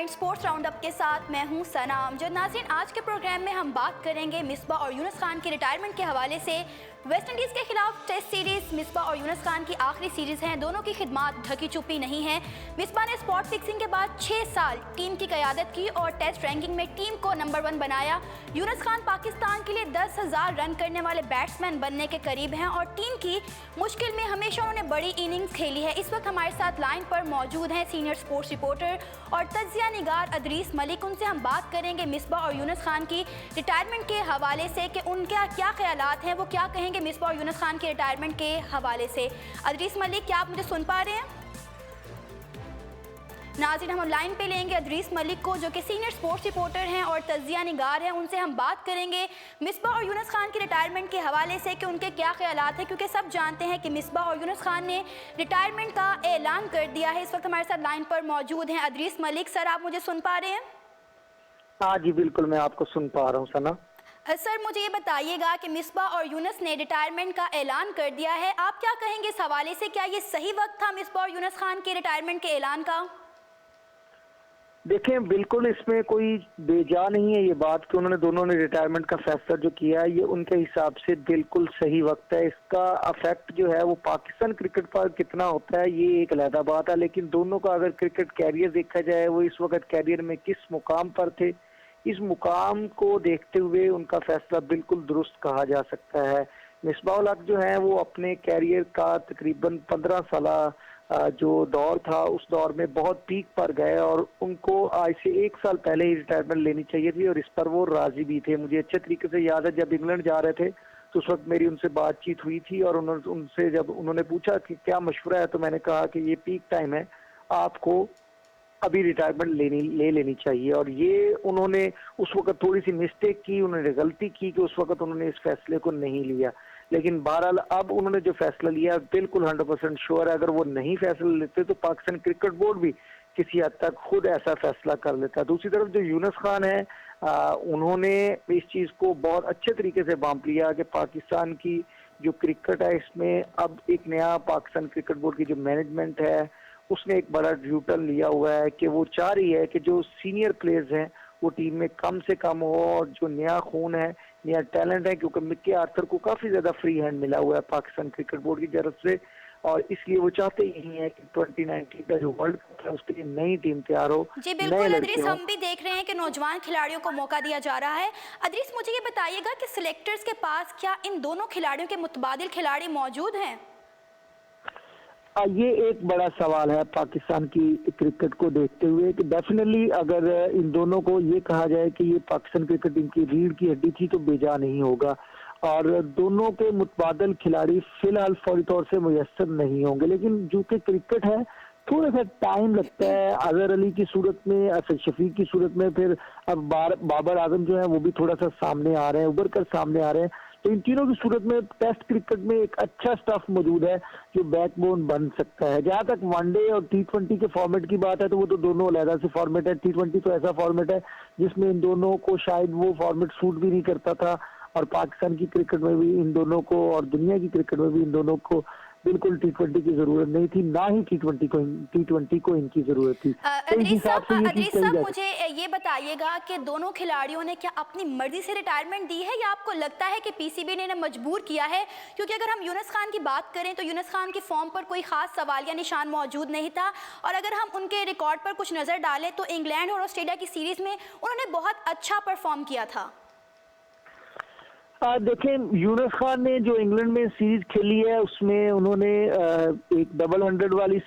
Sports roundup के साथ मैं हूं सना अमजद। नाज़रीन, आज के प्रोग्राम में हम बात करेंगे मिसबाह और यूनुस खान की रिटायरमेंट के हवाले से। वेस्ट इंडीज़ के खिलाफ टेस्ट सीरीज़ मिसबाह और यूनुस खान की आखिरी सीरीज़ है। दोनों की खिदमात ढकी छुपी नहीं है। मिसबाह ने स्पॉट फिक्सिंग के बाद 6 साल टीम की क़यादत की और टेस्ट रैंकिंग में टीम को नंबर 1 बनाया। यूनुस खान पाकिस्तान के लिए 10,000 रन करने वाले बैट्समैन बनने के करीब हैं और टीम की मुश्किल में हमेशा उन्होंने बड़ी इनिंग्स खेली है। इस वक्त हमारे साथ लाइन पर मौजूद हैं सीनियर स्पोर्ट्स रिपोर्टर और तज्जिया निगार अदरीस मलिक। उनसे हम बात करेंगे मिसबाह और यूनुस खान की रिटायरमेंट के हवाले से कि उनके क्या ख्यालात हैं, वो क्या कहेंगे मिसबाह और यूनुस खान के रिटायरमेंट के हवाले से। अदरीस मलिक, क्या आप मुझे सुन पा रहे हैं? नाज़रीन, हम लाइन पे लेंगे अदरीस मलिक को, जो कि सीनियर स्पोर्ट्स रिपोर्टर हैं और तज्जिया निगार हैं। उनसे हम बात करेंगे मिसबाह और यूनुस खान की रिटायरमेंट के हवाले से कि उनके क्या ख्यालात हैं, क्योंकि सब जानते हैं कि मिसबाह और यूनुस खान ने रिटायरमेंट का ऐलान कर दिया है। इस वक्त हमारे साथ लाइन पर मौजूद हैं अदरीस मलिक। सर, आप मुझे सुन पा रहे हैं? हाँ जी, बिल्कुल, मैं आपको सुन पा रहा हूँ सना। सर, मुझे ये बताइएगा कि मिसबाह और यूनुस ने रिटायरमेंट का ऐलान कर दिया है, आप क्या कहेंगे इस हवाले से? क्या ये सही वक्त था मिसबाह और यूनुस खान के रिटायरमेंट के ऐलान का? देखें, बिल्कुल इसमें कोई बेजा नहीं है ये बात कि उन्होंने दोनों ने रिटायरमेंट का फैसला जो किया है, ये उनके हिसाब से बिल्कुल सही वक्त है। इसका अफेक्ट जो है वो पाकिस्तान क्रिकेट पर कितना होता है ये एक अलग बात है, लेकिन दोनों का अगर क्रिकेट कैरियर देखा जाए, वो इस वक्त कैरियर में किस मुकाम पर थे, इस मुकाम को देखते हुए उनका फैसला बिल्कुल दुरुस्त कहा जा सकता है। मिसबाह उल हक जो है वो अपने कैरियर का तकरीबन 15 साल जो दौर था, उस दौर में बहुत पीक पर गए और उनको आज से 1 साल पहले ही रिटायरमेंट लेनी चाहिए थी और इस पर वो राजी भी थे। मुझे अच्छे तरीके से याद है, जब इंग्लैंड जा रहे थे तो उस वक्त मेरी उनसे बातचीत हुई थी और उनसे जब उन्होंने पूछा कि क्या मशवरा है, तो मैंने कहा कि ये पीक टाइम है, आपको अभी रिटायरमेंट ले लेनी चाहिए। और ये उन्होंने उस वक्त थोड़ी सी मिस्टेक की, उन्होंने गलती की कि उस वक्त उन्होंने इस फैसले को नहीं लिया, लेकिन बहरहाल अब उन्होंने जो फैसला लिया बिल्कुल 100% श्योर है, अगर वो नहीं फैसला लेते तो पाकिस्तान क्रिकेट बोर्ड भी किसी हद तक खुद ऐसा फैसला कर लेता। दूसरी तरफ जो यूनुस खान है, उन्होंने इस चीज को बहुत अच्छे तरीके से भांप लिया कि पाकिस्तान की जो क्रिकेट है इसमें अब एक नया पाकिस्तान क्रिकेट बोर्ड की जो मैनेजमेंट है उसने एक बड़ा ड्यूटन लिया हुआ है कि वो चाह रही है कि जो सीनियर प्लेयर्स हैं वो टीम में कम से कम हो और जो नया खून है, नया टैलेंट है, क्योंकि मिक्की आर्थर को काफी ज्यादा फ्री हैंड मिला हुआ है पाकिस्तान क्रिकेट बोर्ड की तरफ से, और इसलिए वो चाहते ही है कि 2019 का जो वर्ल्ड कप है उसके लिए नई टीम तैयार हो। जी बिल्कुल अदरीस, हम भी देख रहे हैं कि नौजवान खिलाड़ियों को मौका दिया जा रहा है। अदरीस, मुझे ये बताइएगा कि सिलेक्टर्स के पास क्या इन दोनों खिलाड़ियों के मुतबादिल खिलाड़ी मौजूद हैं? ये एक बड़ा सवाल है पाकिस्तान की क्रिकेट को देखते हुए कि डेफिनेटली अगर इन दोनों को ये कहा जाए कि ये पाकिस्तान क्रिकेट टीम की रीढ़ की हड्डी थी तो बेजा नहीं होगा, और दोनों के मुतबादल खिलाड़ी फिलहाल फौरी तौर से मुयस्सर नहीं होंगे, लेकिन जो कि क्रिकेट है थोड़ा सा टाइम लगता है। अजहर अली की सूरत में, असद शफीक की सूरत में, फिर अब बाबर आजम जो है वो भी थोड़ा सा सामने आ रहे हैं, उभर कर सामने आ रहे हैं, तो इन तीनों की सूरत में टेस्ट क्रिकेट में एक अच्छा स्टफ मौजूद है जो बैकबोन बन सकता है। जहां तक वनडे और T20 के फॉर्मेट की बात है तो वो तो दोनों अलग से फॉर्मेट है। T20 तो ऐसा फॉर्मेट है जिसमें इन दोनों को शायद वो फॉर्मेट सूट भी नहीं करता था, और पाकिस्तान की क्रिकेट में भी इन दोनों को और दुनिया की क्रिकेट में भी इन दोनों को बिल्कुल T20 की जरूरत नहीं थी, ना ही T20 को इनकी जरूरत थी। अदरीस साहब, मुझे ये बताइएगा कि दोनों खिलाड़ियों ने क्या अपनी मर्जी से रिटायरमेंट दी है या आपको लगता है कि पीसीबी ने इन्हें मजबूर किया है? क्योंकि अगर हम यूनुस खान की बात करें तो यूनुस खान की फॉर्म पर कोई खास सवाल या निशान मौजूद नहीं था, और अगर हम उनके रिकॉर्ड पर कुछ नजर डालें तो इंग्लैंड और ऑस्ट्रेलिया की सीरीज में उन्होंने बहुत अच्छा परफॉर्म किया था। देखें, यूनुस खान ने जो इंग्लैंड में सीरीज खेली है उसमें उन्होंने एक डबल 100 वाली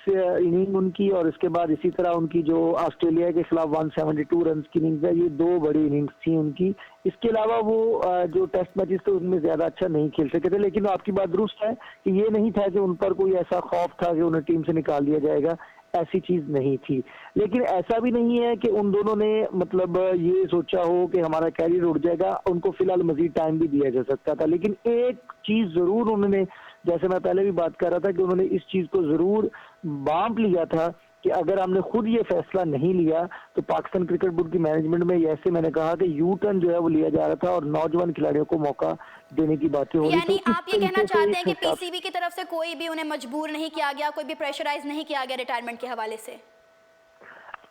इनिंग उनकी, और इसके बाद इसी तरह उनकी जो ऑस्ट्रेलिया के खिलाफ 172 रन की इनिंग्स है, ये 2 बड़ी इनिंग्स थी उनकी। इसके अलावा वो जो टेस्ट मैचेस थे उनमें ज्यादा अच्छा नहीं खेल सके थे, लेकिन आपकी बात दुरुस्त है कि ये नहीं था कि उन पर कोई ऐसा खौफ था कि उन्हें टीम से निकाल दिया जाएगा, ऐसी चीज नहीं थी। लेकिन ऐसा भी नहीं है कि उन दोनों ने मतलब ये सोचा हो कि हमारा कैरियर उड़ जाएगा, उनको फिलहाल मजीद टाइम भी दिया जा सकता था। लेकिन एक चीज जरूर उन्होंने, जैसे मैं पहले भी बात कर रहा था कि उन्होंने इस चीज को जरूर बांप लिया था कि अगर हमने खुद ये फैसला नहीं लिया तो पाकिस्तान क्रिकेट बोर्ड की मैनेजमेंट में, जैसे मैंने कहा कि यू टर्न जो है वो लिया जा रहा था और नौजवान खिलाड़ियों को मौका देने की बातें हो रही। यानी आप ये कहना चाहते हैं कि पीसीबी की तरफ से कोई भी उन्हें मजबूर नहीं किया गया, कोई भी प्रेशराइज नहीं किया गया रिटायरमेंट के हवाले से?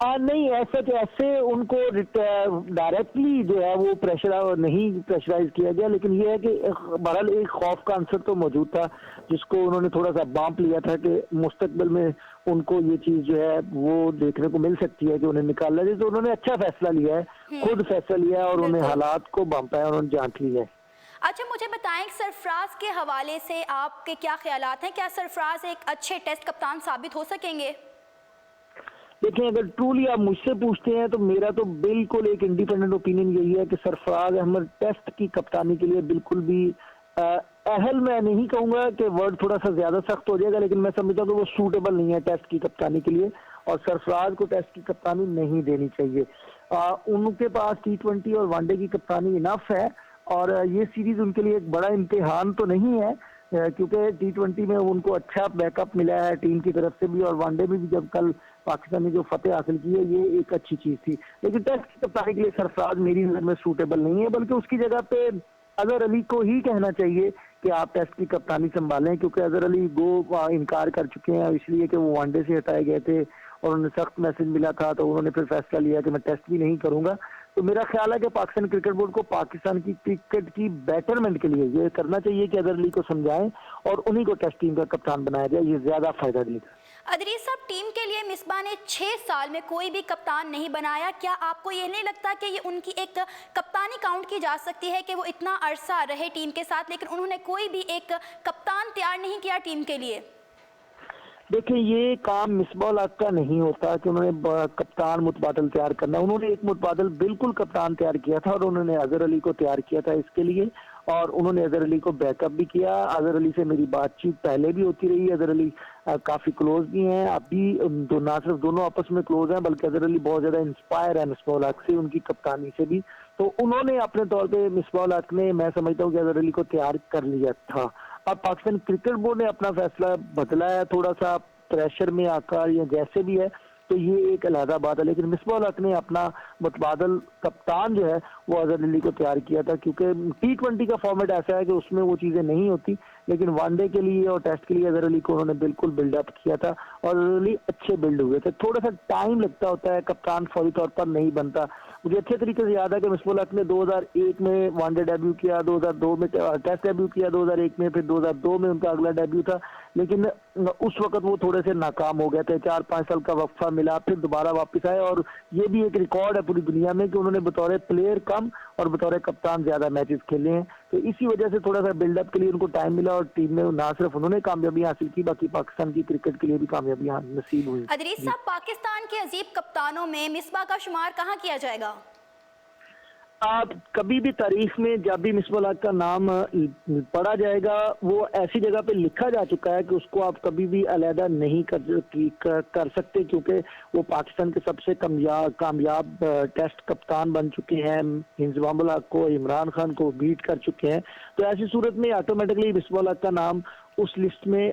नहीं, ऐसे उनको डायरेक्टली जो है वो प्रेशर नहीं प्रेशराइज किया गया, लेकिन ये है कि बहरहाल एक खौफ का आंसर तो मौजूद था जिसको उन्होंने थोड़ा सा बांप लिया था कि मुस्तकबिल में उनको ये चीज जो है वो देखने को मिल सकती है कि उन्हें निकालना चाहिए। तो उन्होंने अच्छा फैसला लिया है, खुद फैसला लिया है और उन्होंने हालात को बांपा है, उन्होंने जांच ली है। अच्छा, मुझे बताएं सरफराज के हवाले से आपके क्या ख्यालात हैं? क्या सरफराज एक अच्छे टेस्ट कप्तान साबित हो सकेंगे? देखिए, अगर ट्रूली आप मुझसे पूछते हैं तो मेरा तो बिल्कुल एक इंडिपेंडेंट ओपिनियन यही है कि सरफराज अहमद टेस्ट की कप्तानी के लिए बिल्कुल भी अहल, मैं नहीं कहूंगा कि वर्ड थोड़ा सा ज्यादा सख्त हो जाएगा, लेकिन मैं समझता हूँ कि वो सूटेबल नहीं है टेस्ट की कप्तानी के लिए और सरफराज को टेस्ट की कप्तानी नहीं देनी चाहिए। उनके पास T20 और वनडे की कप्तानी इनफ है और ये सीरीज उनके लिए एक बड़ा इम्तिहान तो नहीं है क्योंकि T20 में उनको अच्छा बैकअप मिला है टीम की तरफ से भी और वनडे में भी जब कल पाकिस्तान ने जो फतेह हासिल की है ये एक अच्छी चीज थी। लेकिन टेस्ट की कप्तानी के लिए सरफराज मेरी नजर में सूटेबल नहीं है, बल्कि उसकी जगह पे अजहर अली को ही कहना चाहिए कि आप टेस्ट की कप्तानी संभालें, क्योंकि अजहर अली इनकार कर चुके हैं इसलिए कि वो वनडे से हटाए गए थे और उन्हें सख्त मैसेज मिला था, तो उन्होंने फिर फैसला लिया कि मैं टेस्ट भी नहीं करूंगा। तो मेरा ख्याल है कि पाकिस्तान क्रिकेट बोर्ड को पाकिस्तान की क्रिकेट की बेटरमेंट के लिए ये करना चाहिए कि अजहर अली को समझाएं और उन्हीं को टेस्ट टीम का कप्तान बनाया जाए, ये ज्यादा फायदा देगा। अदरीस साहब, टीम के लिए मिसबा ने 6 साल में कोई भी कप्तान नहीं बनाया, क्या आपको ये नहीं लगता कि ये उनकी एक कप्तानी काउंट की जा सकती है कि वो इतना अरसा रहे टीम के साथ लेकिन उन्होंने कोई भी एक कप्तान तैयार नहीं किया टीम के लिए? देखिए, ये काम मिसबाह हक का नहीं होता कि उन्होंने कप्तान मुतबादल तैयार करना। उन्होंने एक मुतबादल बिल्कुल कप्तान तैयार किया था और उन्होंने अजहर अली को तैयार किया था इसके लिए और उन्होंने अजहर अली को बैकअप भी किया। अजहर अली से मेरी बातचीत पहले भी होती रही, अजहर अली काफी क्लोज भी हैं, अभी ना सिर्फ दोनों आपस में क्लोज हैं बल्कि अजहर अली बहुत ज्यादा इंस्पायर है मिसबाह हक से, उनकी कप्तानी से भी। तो उन्होंने अपने तौर पे मिसबाह हक ने, मैं समझता हूँ कि अजहर अली को तैयार कर लिया था। अब पाकिस्तान क्रिकेट बोर्ड ने अपना फैसला बदला है थोड़ा सा प्रेशर में आकर या जैसे भी है, तो ये एक अलहदा बात है, लेकिन मिसबाह हक ने अपना मुतबादल कप्तान जो है वो अजहर अली को तैयार किया था क्योंकि T20 का फॉर्मेट ऐसा है कि उसमें वो चीजें नहीं होती, लेकिन वनडे के लिए और टेस्ट के लिए अजहर अली को उन्होंने बिल्कुल बिल्डअप किया था और अजहर अली अच्छे बिल्ड हुए थे। थोड़ा सा टाइम लगता होता है, कप्तान फौरी तौर पर नहीं बनता। मुझे अच्छे तरीके से याद है कि मिसबाह हक ने 2001 में वनडे डेब्यू किया, 2002 में टेस्ट डेब्यू किया, 2001 में, फिर 2002 में उनका अगला डेब्यू था, लेकिन उस वक्त वो थोड़े से नाकाम हो गए थे। 4-5 साल का वक्फा मिला, फिर दोबारा वापस आए और ये भी एक रिकॉर्ड है पूरी दुनिया में कि उन्होंने बतौर प्लेयर कम और बतौर कप्तान ज्यादा मैचेस खेले हैं। तो इसी वजह से थोड़ा सा बिल्डअप के लिए उनको टाइम मिला और टीम में ना सिर्फ उन्होंने कामयाबी हासिल की, बाकी पाकिस्तान की क्रिकेट के लिए भी कामयाबी नसीब हुई। अदरीस साहब, पाकिस्तान के अजीब कप्तानों में मिसबा का शुमार कहाँ किया जाएगा? आप कभी भी तारीख में जब भी मिसबाह हक का नाम पढ़ा जाएगा वो ऐसी जगह पे लिखा जा चुका है कि उसको आप कभी भी अलहदा नहीं कर सकते, क्योंकि वो पाकिस्तान के सबसे कामयाब टेस्ट कप्तान बन चुके हैं, इंजमामुल हक को, इमरान खान को बीट कर चुके हैं। तो ऐसी सूरत में ऑटोमेटिकली मिसबाह हक का नाम उस लिस्ट में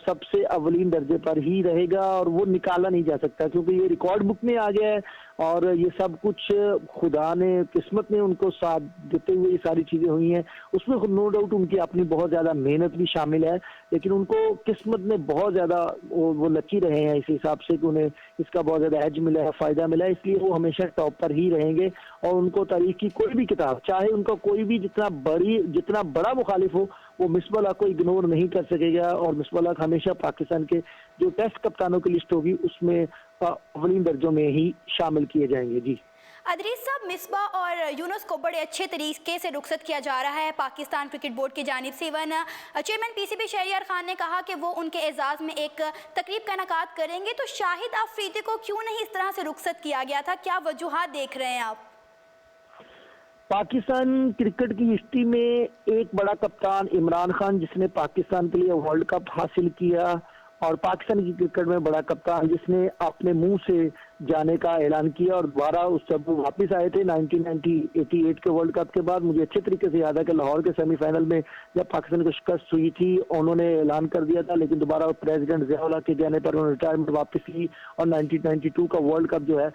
सबसे अवलीन दर्जे पर ही रहेगा और वो निकाला नहीं जा सकता, क्योंकि ये रिकॉर्ड बुक में आ गया है और ये सब कुछ खुदा ने, किस्मत ने उनको साथ देते हुए ये सारी चीजें हुई हैं। उसमें नो डाउट उनकी अपनी बहुत ज्यादा मेहनत भी शामिल है, लेकिन उनको किस्मत ने बहुत ज्यादा वो लकी रहे हैं इस हिसाब से कि उन्हें इसका बहुत ज्यादा एज मिला है, फायदा मिला है, इसलिए वो हमेशा टॉप पर ही रहेंगे। और उनको तारीख की कोई भी किताब, चाहे उनका कोई भी जितना बड़ा मुखालिफ हो, वो मिसबाह हक को इग्नोर नहीं कर सकेगा और मिसबाह हक हमेशा पाकिस्तान के जो टेस्ट कप्तानों की लिस्ट होगी उसमें अव्वलीन दर्जों में ही शामिल किए जाएंगे। जी अदरीस साहब, मिसबा और यूनुस को बड़े अच्छे तरीके से रुखसत किया जा रहा है पाकिस्तान क्रिकेट बोर्ड की जानिब से। Even chairman PCB Shahryar Khan ने कहा कि वो उनके एजाज़ में एक तकरीब का इनेकाद करेंगे, तो शाहिद अफरीदी को क्यों नहीं इस तरह से रुखसत किया गया था? क्या वजूहात देख रहे हैं आप? पाकिस्तान क्रिकेट की हिस्ट्री में एक बड़ा कप्तान इमरान खान, जिसने पाकिस्तान के लिए वर्ल्ड कप हासिल किया, और पाकिस्तान की क्रिकेट में बड़ा कप्तान जिसने अपने मुंह से जाने का ऐलान किया और दोबारा उस जब वो वापस आए थे 1988 के वर्ल्ड कप के बाद। मुझे अच्छे तरीके से याद है कि लाहौर के सेमीफाइनल में जब पाकिस्तान को शिकस्त हुई थी उन्होंने ऐलान कर दिया था, लेकिन दोबारा प्रेसिडेंट ज़िया-उल हक के कहने पर उन्होंने रिटायरमेंट वापस ली और 1992 का वर्ल्ड कप जो है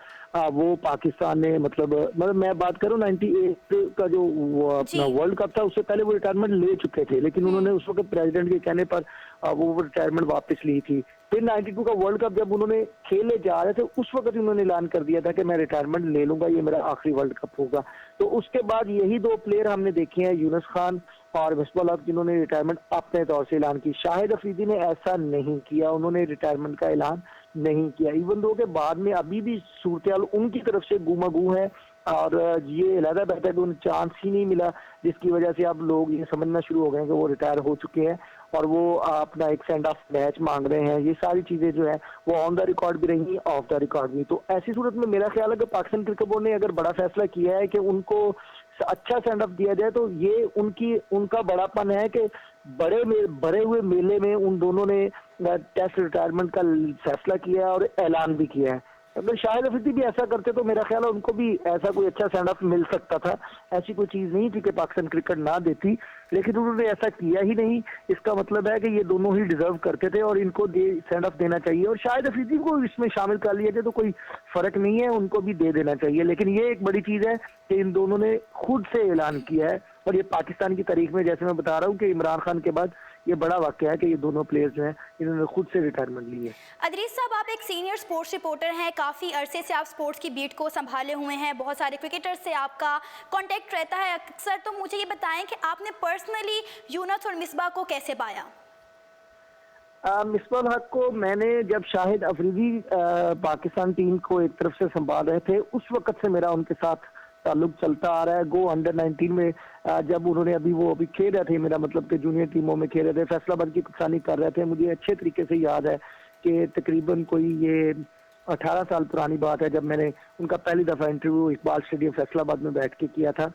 वो पाकिस्तान ने मतलब मैं बात करूँ 98 का जो अपना वर्ल्ड कप था उससे पहले वो रिटायरमेंट ले चुके थे, लेकिन उन्होंने उस वक्त प्रेसिडेंट के कहने पर वो रिटायरमेंट वापस ली थी। फिर 92 का वर्ल्ड कप जब उन्होंने खेले जा रहे थे उस वक्त उन्होंने ऐलान कर दिया था कि मैं रिटायरमेंट ले लूंगा, ये मेरा आखिरी वर्ल्ड कप होगा। तो उसके बाद यही दो प्लेयर हमने देखे हैं, यूनुस खान और मिसबाह हक, जिन्होंने रिटायरमेंट अपने तौर से ऐलान की। शाहिद अफरीदी ने ऐसा नहीं किया, उन्होंने रिटायरमेंट का ऐलान नहीं किया। इवन दो के बाद में अभी भी सूरत उनकी तरफ से गुमागू है और ये अलहदा बात है कि उन्हें चांस ही नहीं मिला, जिसकी वजह से अब लोग ये समझना शुरू हो गए हैं कि वो रिटायर हो चुके हैं और वो अपना एक सेंड ऑफ मैच मांग रहे हैं। ये सारी चीजें जो है वो ऑन द रिकॉर्ड भी रही, ऑफ द रिकॉर्ड भी। तो ऐसी सूरत में मेरा ख्याल है कि पाकिस्तान क्रिकेट बोर्ड ने अगर बड़ा फैसला किया है कि उनको अच्छा सेंड ऑफ दिया जाए, तो ये उनका बड़ापन है कि बड़े हुए मेले में उन दोनों ने टेस्ट रिटायरमेंट का फैसला किया है और ऐलान भी किया है। अगर शाहिद अफरीदी भी ऐसा करते तो मेरा ख्याल है उनको भी ऐसा कोई अच्छा सेंड ऑफ मिल सकता था। ऐसी कोई चीज नहीं थी कि पाकिस्तान क्रिकेट ना देती, लेकिन उन्होंने ऐसा किया ही नहीं। इसका मतलब है कि ये दोनों ही डिजर्व करते थे और इनको सेंड ऑफ देना चाहिए। और शाहिद अफरीदी को इसमें शामिल कर लिया जाए तो कोई फर्क नहीं है, उनको भी दे देना चाहिए। लेकिन ये एक बड़ी चीज है कि इन दोनों ने खुद से ऐलान किया है और ये पाकिस्तान की तारीख में, जैसे मैं बता रहा हूँ कि इमरान खान के बाद ये बड़ा वाकया है कि ये दोनों प्लेयर्स जो हैं इन्होंने खुद से रिटायरमेंट ली है। अदरीस साहब, आप एक सीनियर स्पोर्ट्स रिपोर्टर हैं, काफ़ी अरसे से आप स्पोर्ट्स की बीट को संभाले हुए हैं, बहुत सारे क्रिकेटर्स से आपका कांटेक्ट रहता है अक्सर। तो मुझे ये बताएं कि आपने पर्सनली यूनुस और मिसबाह को कैसे पाया? मिसबाह हक को मैंने जब शाहिद अफरीदी पाकिस्तान टीम को एक तरफ से संभाल रहे थे उस वक्त से मेरा उनके साथ ताल्लुक चलता आ रहा है। गो अंडर 19 में जब उन्होंने अभी खेल रहे थे, मेरा मतलब कि जूनियर टीमों में खेल रहे थे, फैसलाबाद की कप्तानी कर रहे थे। मुझे अच्छे तरीके से याद है कि तकरीबन कोई ये 18 साल पुरानी बात है जब मैंने उनका पहली दफ़ा इंटरव्यू इकबाल स्टेडियम फैसलाबाद में बैठ के किया था।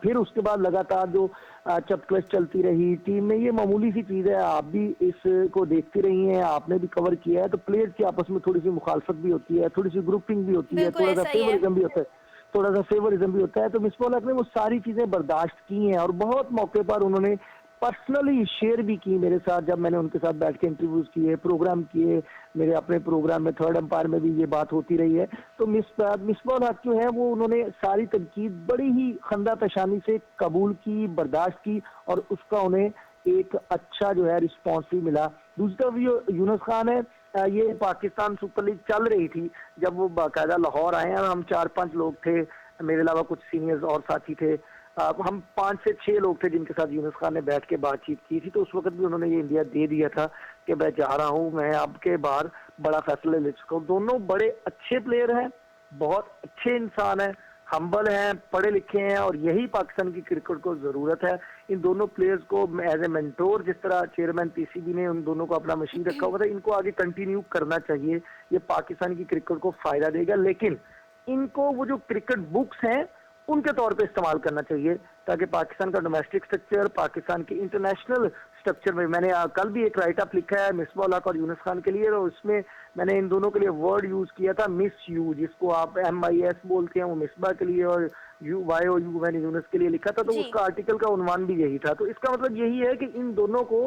फिर उसके बाद लगातार जो चपकलश चलती रही टीम में, ये मामूली सी चीज़ है, आप भी इसको देखती रही हैं, आपने भी कवर किया है। तो प्लेयर्स की आपस में थोड़ी सी मुखालफत भी होती है, थोड़ी सी ग्रुपिंग भी होती है, थोड़ा सा फेवरिज्म भी होता है। तो मिसबाह हक ने वो सारी चीज़ें बर्दाश्त की हैं और बहुत मौके पर उन्होंने पर्सनली शेयर भी की मेरे साथ। जब मैंने उनके साथ बैठ के इंटरव्यूज किए, प्रोग्राम किए, मेरे अपने प्रोग्राम में थर्ड एम्पायर में भी ये बात होती रही है। तो मिसबाह हक जो है वो उन्होंने सारी तनकीद बड़ी ही खंदा पेशानी से कबूल की, बर्दाश्त की और उसका उन्हें एक अच्छा जो है रिस्पॉन्स भी मिला। दूसरा यूनुस खान है, ये पाकिस्तान सुपर लीग चल रही थी जब वो बाकायदा लाहौर आए हैं। हम 4-5 लोग थे, मेरे अलावा कुछ सीनियर्स और साथी थे। हम 5 से 6 लोग थे जिनके साथ यूनुस खान ने बैठ के बातचीत की थी। तो उस वक्त भी उन्होंने ये इंडिया दे दिया था कि मैं जा रहा हूँ, मैं आपके बाहर बड़ा फैसला ले चुका हूँ। दोनों बड़े अच्छे प्लेयर हैं, बहुत अच्छे इंसान हैं, हम्बल हैं, पढ़े लिखे हैं और यही पाकिस्तान की क्रिकेट को ज़रूरत है। इन दोनों प्लेयर्स को एज ए मेंटोर, जिस तरह चेयरमैन पीसीबी ने उन दोनों को अपना मशीन रखा हुआ था, इनको आगे कंटिन्यू करना चाहिए। ये पाकिस्तान की क्रिकेट को फ़ायदा देगा, लेकिन इनको वो जो क्रिकेट बुक्स हैं उनके तौर पे इस्तेमाल करना चाहिए ताकि पाकिस्तान का डोमेस्टिक स्ट्रक्चर, पाकिस्तान के इंटरनेशनल स्ट्रक्चर में, मैंने कल भी एक राइट अप लिखा है मिसबाह हक और यूनुस खान के लिए, और उसमें मैंने इन दोनों के लिए वर्ड यूज किया था मिस यू, जिसको आप MIS बोलते हैं, वो मिसबाह के लिए, और YOU मैंने यूनुस के लिए लिखा था। तो उसका आर्टिकल का उन्वान भी यही था। तो इसका मतलब यही है कि इन दोनों को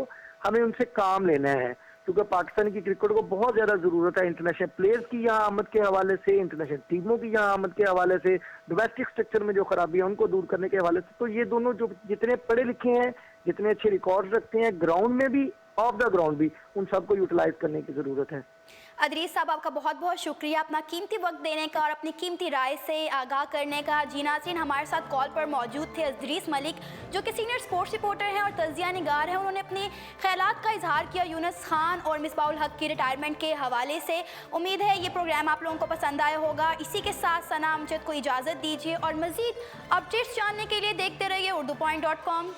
हमें उनसे काम लेना है, क्योंकि पाकिस्तान की क्रिकेट को बहुत ज्यादा जरूरत है इंटरनेशनल प्लेयर्स की यहाँ आमद के हवाले से, इंटरनेशनल टीमों की यहाँ आमद के हवाले से, डोमेस्टिक स्ट्रक्चर में जो खराबी है उनको दूर करने के हवाले से। तो ये दोनों जो जितने पढ़े लिखे हैं, जितने अच्छे रिकॉर्ड रखते हैं ग्राउंड में भी, ऑफ द ग्राउंड भी, उन सबको यूटिलाइज करने की जरूरत है। अदरीस साहब, आपका बहुत बहुत शुक्रिया अपना कीमती वक्त देने का और अपनी कीमती राय से आगाह करने का। जी नाज़रीन, हमारे साथ कॉल पर मौजूद थे अदरीस मलिक, जो कि सीनियर स्पोर्ट्स रिपोर्टर हैं और तजिया निगार हैं। उन्होंने अपने ख्यालात का इजहार किया यूनुस खान और मिसबाह हक की रिटायरमेंट के हवाले से। उम्मीद है ये प्रोग्राम आप लोगों को पसंद आया होगा। इसी के साथ सना अमजद को इजाज़त दीजिए और मज़ीद अपडेट्स जानने के लिए देखते रहिए urdupoint.com।